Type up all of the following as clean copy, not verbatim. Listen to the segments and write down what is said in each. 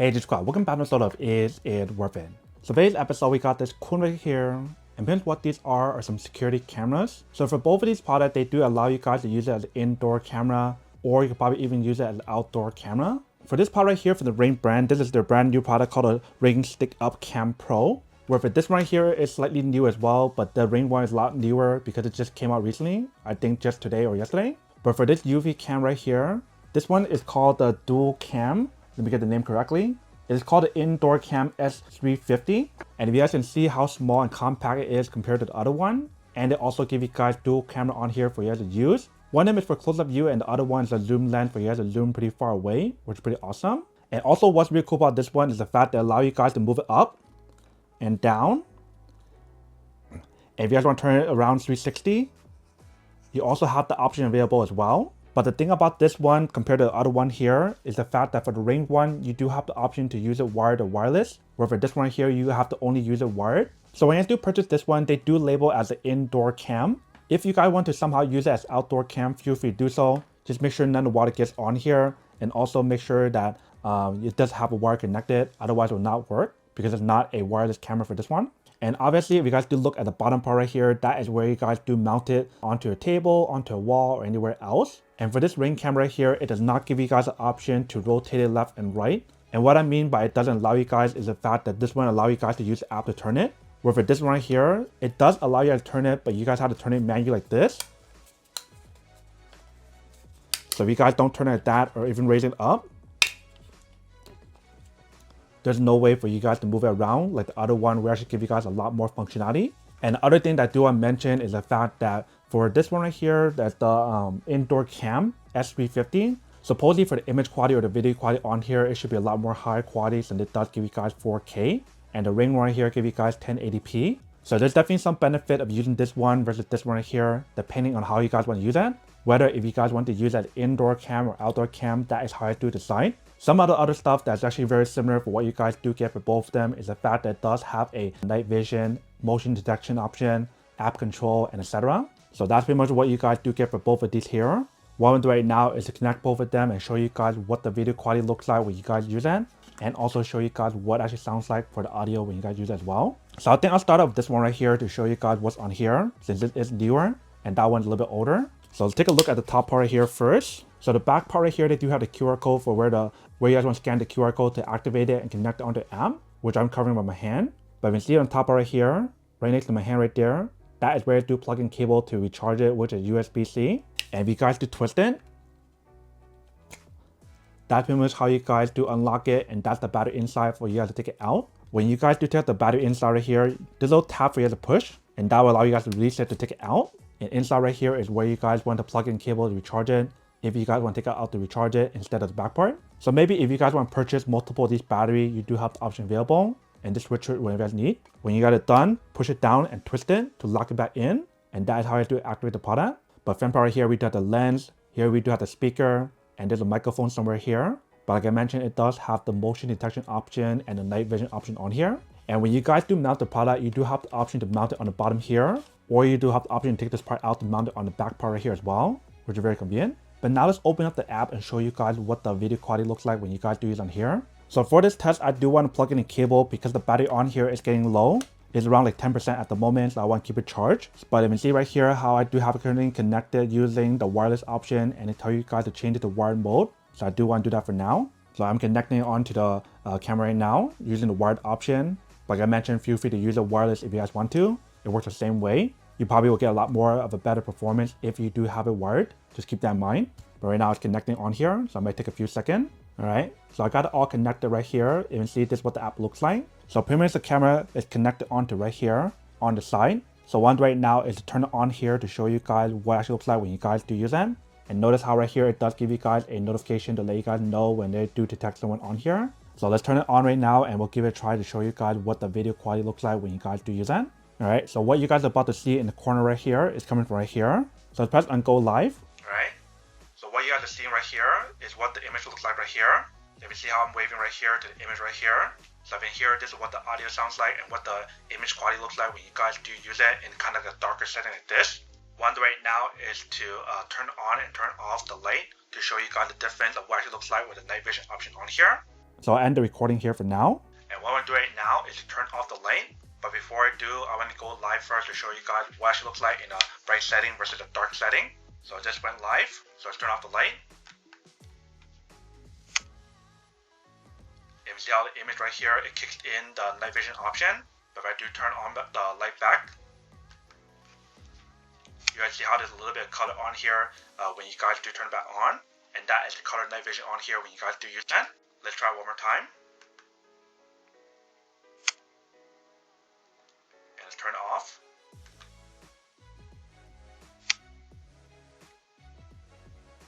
Hey Squad, welcome back to episode of Is It Worth It? So today's episode we got this cool right here, and here's what these are some security cameras. So for both of these products, they do allow you guys to use it as an indoor camera, or you could probably even use it as an outdoor camera. For this product right here, for the Ring brand, this is their brand new product called a Ring Stick Up Cam Pro. Where for this one right here is slightly new as well, but the Ring one is a lot newer because it just came out recently, I think just today or yesterday. But for this UV cam right here, this one is called the Dual Cam. Let me get the name correctly. It is called the Indoor Cam S350. And if you guys can see how small and compact it is compared to the other one, and it also gives you guys dual camera on here for you guys to use. One of them is for close-up view and the other one is a zoom lens for you guys to zoom pretty far away, which is pretty awesome. And also what's really cool about this one is the fact that it allows you guys to move it up and down. And if you guys want to turn it around 360, you also have the option available as well. But the thing about this one compared to the other one here is the fact that for the Ring one, you do have the option to use it wired or wireless. Where for this one here, you have to only use it wired. So when you guys do purchase this one, they do label as an indoor cam. If you guys want to somehow use it as outdoor cam, feel free to do so. Just make sure none of the water gets on here. And also make sure that it does have a wire connected. Otherwise it will not work because it's not a wireless camera for this one. And obviously, if you guys do look at the bottom part right here, that is where you guys do mount it onto a table, onto a wall, or anywhere else. And for this Ring camera right here, it does not give you guys the option to rotate it left and right. And what I mean by it doesn't allow you guys is the fact that this one allows you guys to use the app to turn it. Where for this one right here, it does allow you guys to turn it, but you guys have to turn it manually like this. So if you guys don't turn it like that or even raise it up, there's no way for you guys to move it around like the other one. We actually give you guys a lot more functionality. And the other thing that I do want to mention is the fact that for this one right here, that's the Indoor Cam S350. Supposedly for the image quality or the video quality on here, it should be a lot more higher quality since it does give you guys 4K. And the Ring one right here give you guys 1080p. So there's definitely some benefit of using this one versus this one right here, depending on how you guys want to use it. Whether if you guys want to use it as indoor cam or outdoor cam, that is how I do decide. Some of the other stuff that's actually very similar for what you guys do get for both of them is the fact that it does have a night vision, motion detection option, app control, and etc. So that's pretty much what you guys do get for both of these here. What I'm doing right now is to connect both of them and show you guys what the video quality looks like when you guys use it, and also show you guys what actually sounds like for the audio when you guys use it as well. So I think I'll start off with this one right here to show you guys what's on here since it is newer and that one's a little bit older. So let's take a look at the top part right here first. So the back part right here, they do have the QR code for where you guys want to scan the QR code to activate it and connect it onto the app, which I'm covering with my hand. But you can see on top part right here, right next to my hand right there, that is where you do plug in cable to recharge it, which is USB-C. And if you guys do twist it, that's pretty much how you guys do unlock it, and that's the battery inside for you guys to take it out. When you guys do take the battery inside right here, there's a little tab for you guys to push, and that will allow you guys to release it to take it out. And inside right here is where you guys want to plug in cable to recharge it, if you guys want to take it out to recharge it instead of the back part. So maybe if you guys want to purchase multiple of these batteries, you do have the option available, and just switch it whenever you guys need. When you got it done, push it down and twist it to lock it back in, and that is how you do activate the product. But front part right here, we do have the lens, here we do have the speaker, and there's a microphone somewhere here. But like I mentioned, it does have the motion detection option and the night vision option on here. And when you guys do mount the product, you do have the option to mount it on the bottom here, or you do have the option to take this part out to mount it on the back part right here as well, which is very convenient. But now let's open up the app and show you guys what the video quality looks like when you guys do use on here. So for this test, I do want to plug in a cable because the battery on here is getting low. It's around like 10% at the moment, so I want to keep it charged. But you can see right here how I do have it currently connected using the wireless option, and it tells you guys to change it to wired mode. So I do want to do that for now. So I'm connecting it onto the camera right now using the wired option. Like I mentioned, feel free to use it wireless if you guys want to. It works the same way. You probably will get a lot more of a better performance if you do have it wired. Just keep that in mind. But right now it's connecting on here, so it might take a few seconds. All right, so I got it all connected right here. You can see this is what the app looks like. So pretty much the camera is connected onto right here on the side. So one right now is to turn it on here to show you guys what it actually looks like when you guys do use it. And notice how right here it does give you guys a notification to let you guys know when they do detect someone on here. So let's turn it on right now and we'll give it a try to show you guys what the video quality looks like when you guys do use it. All right, so what you guys are about to see in the corner right here is coming from right here. So let's press on go live. All right, so what you guys are seeing right here is what the image looks like right here. Let me see how I'm waving right here to the image right here. So up in here, this is what the audio sounds like and what the image quality looks like when you guys do use it in kind of a darker setting like this. One right now is to turn on and turn off the light to show you guys the difference of what it looks like with the night vision option on here. So I'll end the recording here for now. And what I'm doing right now is to turn off the light. But before I do, I want to go live first to show you guys what it actually looks like in a bright setting versus a dark setting. So I just went live. So let's turn off the light. If you see how the image right here, it kicks in the night vision option. But if I do turn on the light back, you guys see how there's a little bit of color on here when you guys do turn it back on. And that is the color night vision on here when you guys do use that. Let's try it one more time. And let's turn it off.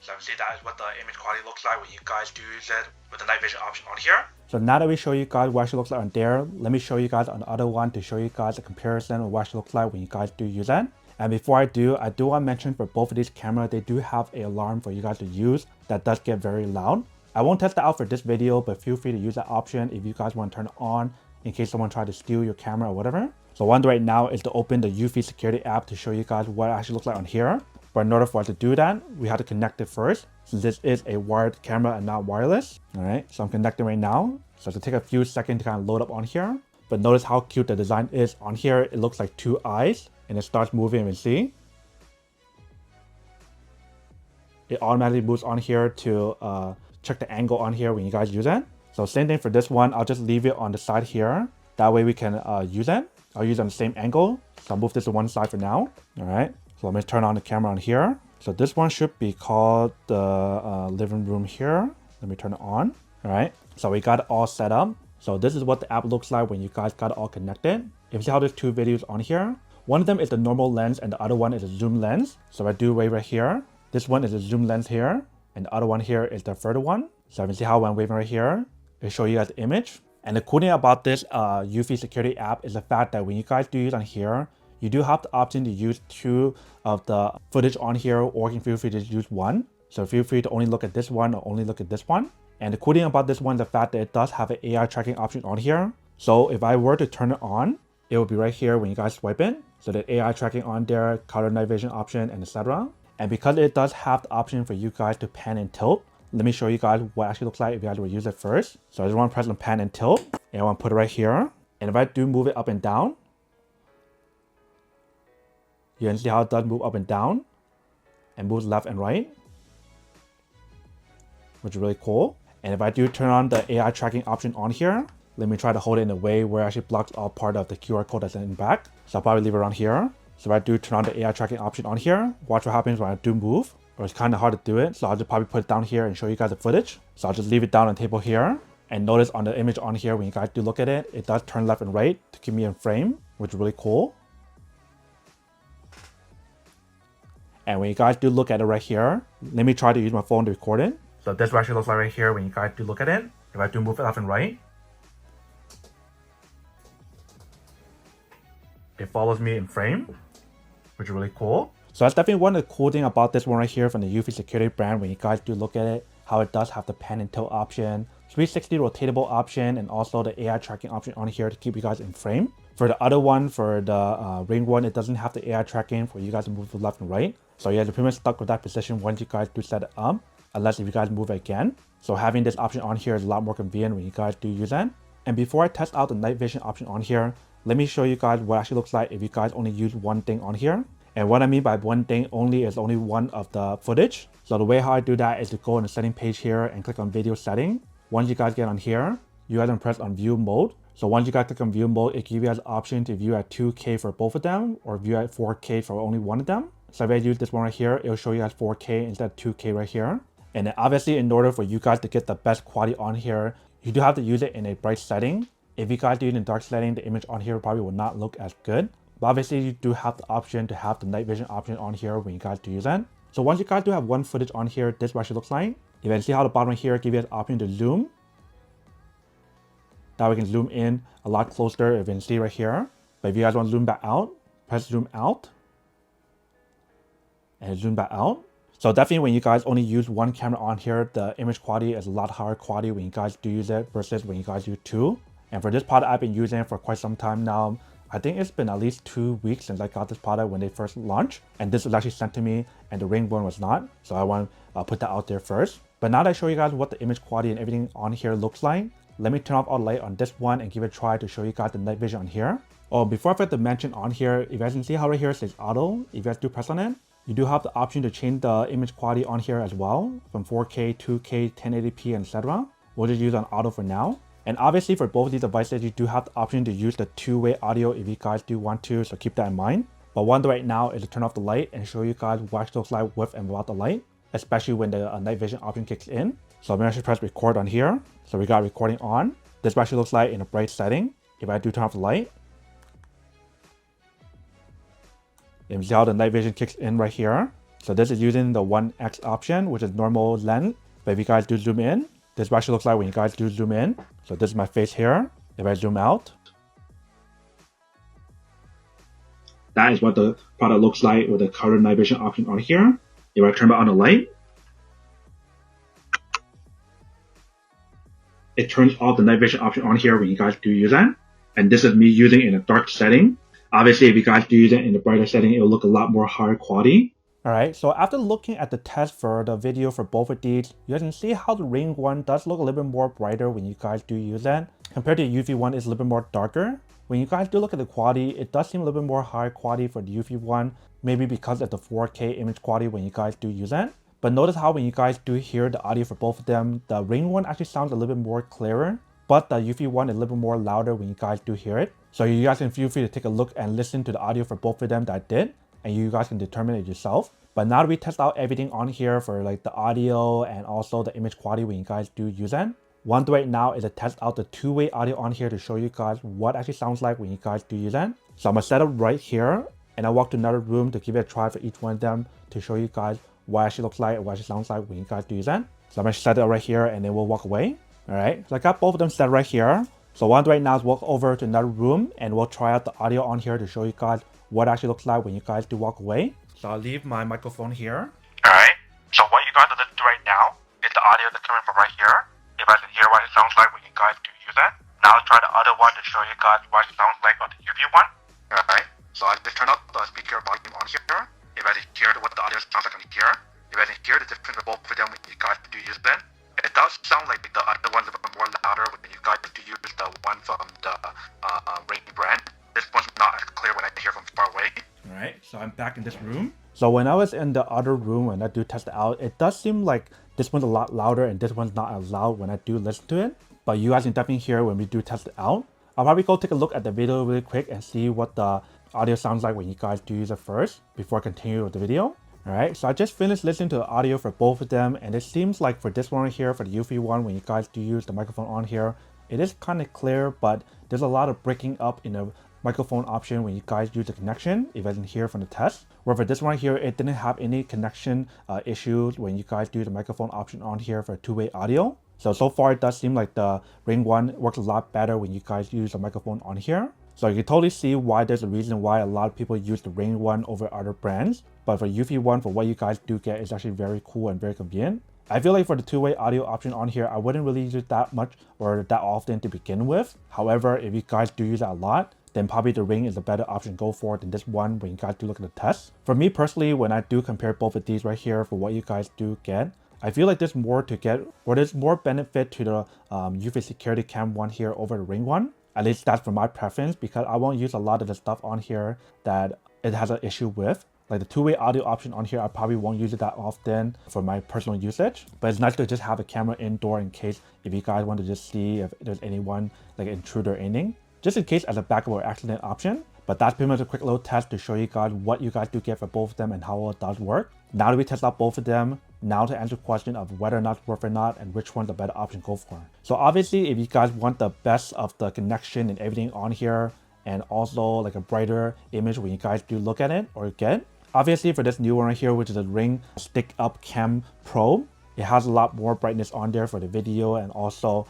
So see, that is what the image quality looks like when you guys do use it with the night vision option on here. So now that we show you guys what it actually looks like on there, let me show you guys on the other one to show you guys a comparison of what it actually looks like when you guys do use it. And before I do want to mention for both of these cameras, they do have an alarm for you guys to use that does get very loud. I won't test that out for this video, but feel free to use that option if you guys want to turn it on in case someone tried to steal your camera or whatever. So what I'm doing right now is to open the eufy security app to show you guys what it actually looks like on here. But in order for us to do that, we have to connect it first, since this is a wired camera and not wireless. All right, so I'm connecting right now. So it'll take a few seconds to kind of load up on here. But notice how cute the design is on here. It looks like two eyes, and it starts moving, and see. It automatically moves on here to check the angle on here when you guys use it. So same thing for this one. I'll just leave it on the side here. That way we can use it. I'll use it on the same angle. So I'll move this to one side for now. All right. So let me turn on the camera on here. So this one should be called the living room here. Let me turn it on. All right. So we got it all set up. So this is what the app looks like when you guys got it all connected. If you see how there's two videos on here, one of them is the normal lens and the other one is a zoom lens. So I do wave right here. This one is a zoom lens here, and the other one here is the further one. So you can see how when I'm waving right here, it'll show you guys the image. And the cool thing about this eufy security app is the fact that when you guys do use on here, you do have the option to use two of the footage on here, or you can feel free to use one. So feel free to only look at this one or only look at this one. And the cool thing about this one is the fact that it does have an AI tracking option on here. So if I were to turn it on, it will be right here when you guys swipe it. So the AI tracking on there, color night vision option, and etc. And because it does have the option for you guys to pan and tilt, let me show you guys what it actually looks like if you guys will use it first. So I just want to press on pan and tilt, and I want to put it right here. And if I do move it up and down, you can see how it does move up and down and moves left and right, which is really cool. And if I do turn on the AI tracking option on here, let me try to hold it in a way where it actually blocks all part of the QR code that's in the back. So I'll probably leave it around here. So if I do turn on the AI tracking option on here, watch what happens when I do move. Or it's kind of hard to do it, so I'll just probably put it down here and show you guys the footage. So I'll just leave it down on the table here. And notice on the image on here, when you guys do look at it, it does turn left and right to keep me in frame, which is really cool. And when you guys do look at it right here, let me try to use my phone to record it. So this actually looks like right here when you guys do look at it. If I do move it left and right, it follows me in frame, which is really cool. So that's definitely one of the cool things about this one right here from the eufy security brand when you guys do look at it, how it does have the pan and tilt option, 360 rotatable option, and also the AI tracking option on here to keep you guys in frame. For the other one, for the ring one, it doesn't have the AI tracking for you guys to move to left and right. So you guys are pretty much stuck with that position once you guys do set it up, unless if you guys move it again. So having this option on here is a lot more convenient when you guys do use it. And before I test out the night vision option on here, let me show you guys what it actually looks like if you guys only use one thing on here. And what I mean by one thing only is only one of the footage. So the way how I do that is to go on the setting page here and click on video setting. Once you guys get on here, you guys can press on view mode. So once you guys click on view mode, it gives you guys the option to view at 2K for both of them or view at 4K for only one of them. So if I use this one right here, it'll show you guys 4K instead of 2K right here. And then obviously in order for you guys to get the best quality on here, you do have to use it in a bright setting. If you guys do it in a dark setting, the image on here probably will not look as good. But obviously you do have the option to have the night vision option on here when you guys do use it. So once you guys do have one footage on here, this is what it looks like. You can see how the bottom here gives you the option to zoom. Now we can zoom in a lot closer if you can see right here. But if you guys want to zoom back out, press zoom out. And zoom back out. So definitely when you guys only use one camera on here, the image quality is a lot higher quality when you guys do use it versus when you guys use two. And for this product, I've been using it for quite some time now. I think it's been at least 2 weeks since I got this product when they first launched. And this was actually sent to me and the ring one was not. So I want to put that out there first. But now that I show you guys what the image quality and everything on here looks like, let me turn off all the light on this one and give it a try to show you guys the night vision on here. Oh, before I forget to mention on here, if you guys can see how right here it says auto, if you guys do press on it, you do have the option to change the image quality on here as well, from 4K, 2K, 1080p, etc. We'll just use on auto for now. And obviously for both of these devices, you do have the option to use the two-way audio if you guys do want to, so keep that in mind. But one right now is to turn off the light and show you guys what it looks like with and without the light, especially when the night vision option kicks in. So I'm going to press record on here. So we got recording on. This actually looks like in a bright setting. If I do turn off the light, you can see how the night vision kicks in right here. So this is using the 1x option, which is normal lens. But if you guys do zoom in, this actually looks like when you guys do zoom in. So this is my face here. If I zoom out, that is what the product looks like with the color night vision option on here. If I turn on the light, it turns off the night vision option on here when you guys do use that. And this is me using in a dark setting. Obviously, if you guys do use it in the brighter setting, it will look a lot more higher quality. Alright, so after looking at the test for the video for both of these, you guys can see how the Ring one does look a little bit more brighter when you guys do use that. Compared to the eufy one, it's a little bit more darker. When you guys do look at the quality, it does seem a little bit more high quality for the eufy one, maybe because of the 4K image quality when you guys do use that. But notice how when you guys do hear the audio for both of them, the Ring one actually sounds a little bit more clearer, but the eufy one is a little bit more louder when you guys do hear it. So you guys can feel free to take a look and listen to the audio for both of them that I did, and you guys can determine it yourself. But now that we test out everything on here for like the audio and also the image quality when you guys do use it, one thing right now is to test out the two-way audio on here to show you guys what actually sounds like when you guys do use it. So I'm gonna set up right here, and I walk to another room to give it a try for each one of them to show you guys what it actually looks like and what it actually sounds like when you guys do use it. So I'm gonna set it right here and then we'll walk away. Alright, so I got both of them set right here. So what I'll do right now is walk over to another room and we'll try out the audio on here to show you guys what it actually looks like when you guys do walk away. So I'll leave my microphone here. Alright, so what you guys are listening to right now is the audio that's coming from right here. You guys can hear what it sounds like when you guys do use it. Now I'll try the other one to show you guys what it sounds like on the eufy one. Alright, so I just turn up the speaker volume on here. You guys can hear what the audio sounds like on here. You guys can hear the difference of both of them when you guys do use it. It does sound like the other one's a bit more louder when you guys do use the one from the Ring brand. This one's not as clear when I hear from far away. Alright, so I'm back in this room. So when I was in the other room and I do test it out, it does seem like this one's a lot louder and this one's not as loud when I do listen to it. But you guys can definitely hear when we do test it out. I'll probably go take a look at the video really quick and see what the audio sounds like when you guys do use it first before I continue with the video. Alright, so I just finished listening to the audio for both of them, and it seems like for this one right here, for the eufy one, when you guys do use the microphone on here, it is kind of clear, but there's a lot of breaking up in the microphone option when you guys use the connection, if I can hear from the test. Where for this one here, it didn't have any connection issues when you guys do the microphone option on here for two-way audio. So far it does seem like the Ring one works a lot better when you guys use the microphone on here. So you can totally see why there's a reason why a lot of people use the Ring one over other brands. But for eufy one, for what you guys do get, is actually very cool and very convenient. I feel like for the two-way audio option on here, I wouldn't really use it that much or that often to begin with. However, if you guys do use it a lot, then probably the Ring is a better option to go for than this one when you guys do look at the test. For me personally, when I do compare both of these right here for what you guys do get, I feel like there's more to get, or there's more benefit to the eufy security cam one here over the Ring one. At least that's for my preference, because I won't use a lot of the stuff on here that it has an issue with. Like the two-way audio option on here, I probably won't use it that often for my personal usage. But it's nice to just have a camera indoor in case if you guys want to just see if there's anyone like intruder or anything. Just in case as a backup or accident option. But that's pretty much a quick little test to show you guys what you guys do get for both of them and how it does work. Now that we test out both of them, now to answer the question of whether or not it's worth it or not and which one's the better option to go for. So obviously, if you guys want the best of the connection and everything on here, and also like a brighter image when you guys do look at it or get, obviously for this new one right here, which is a Ring Stick Up Cam Pro, it has a lot more brightness on there for the video and also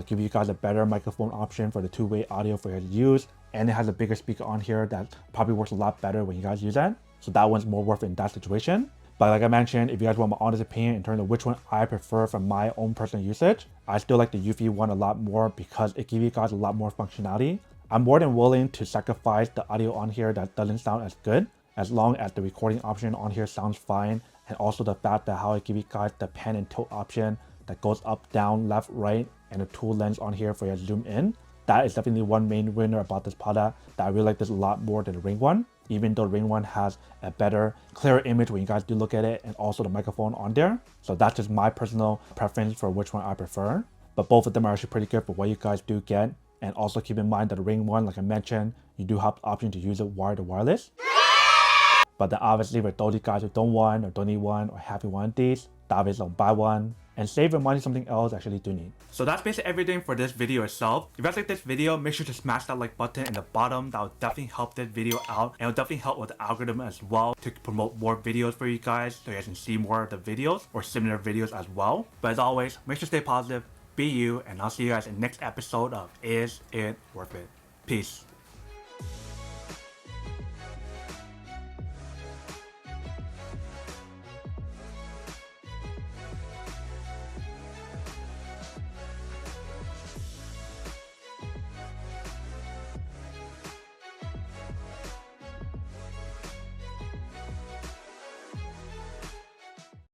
give you guys a better microphone option for the two-way audio for you to use. And it has a bigger speaker on here that probably works a lot better when you guys use that. So that one's more worth it in that situation. But like I mentioned, if you guys want my honest opinion in terms of which one I prefer from my own personal usage, I still like the eufy one a lot more because it gives you guys a lot more functionality. I'm more than willing to sacrifice the audio on here that doesn't sound as good, as long as the recording option on here sounds fine and also the fact that how I give you guys the pan and tilt option that goes up, down, left, right, and the tool lens on here for your zoom in. That is definitely one main winner about this product that I really like this a lot more than the Ring one, even though the Ring one has a better, clearer image when you guys do look at it, and also the microphone on there. So that's just my personal preference for which one I prefer. But both of them are actually pretty good for what you guys do get. And also keep in mind that the Ring one, like I mentioned, you do have the option to use it wired or wireless. But then obviously for those guys who don't want or don't need one or having one of these, obviously don't buy one and save your money something else actually do need. So that's basically everything for this video itself. If you guys like this video, make sure to smash that like button in the bottom. That will definitely help this video out, and it will definitely help with the algorithm as well to promote more videos for you guys so you guys can see more of the videos or similar videos as well. But as always, make sure to stay positive, be you, and I'll see you guys in the next episode of Is It Worth It? Peace.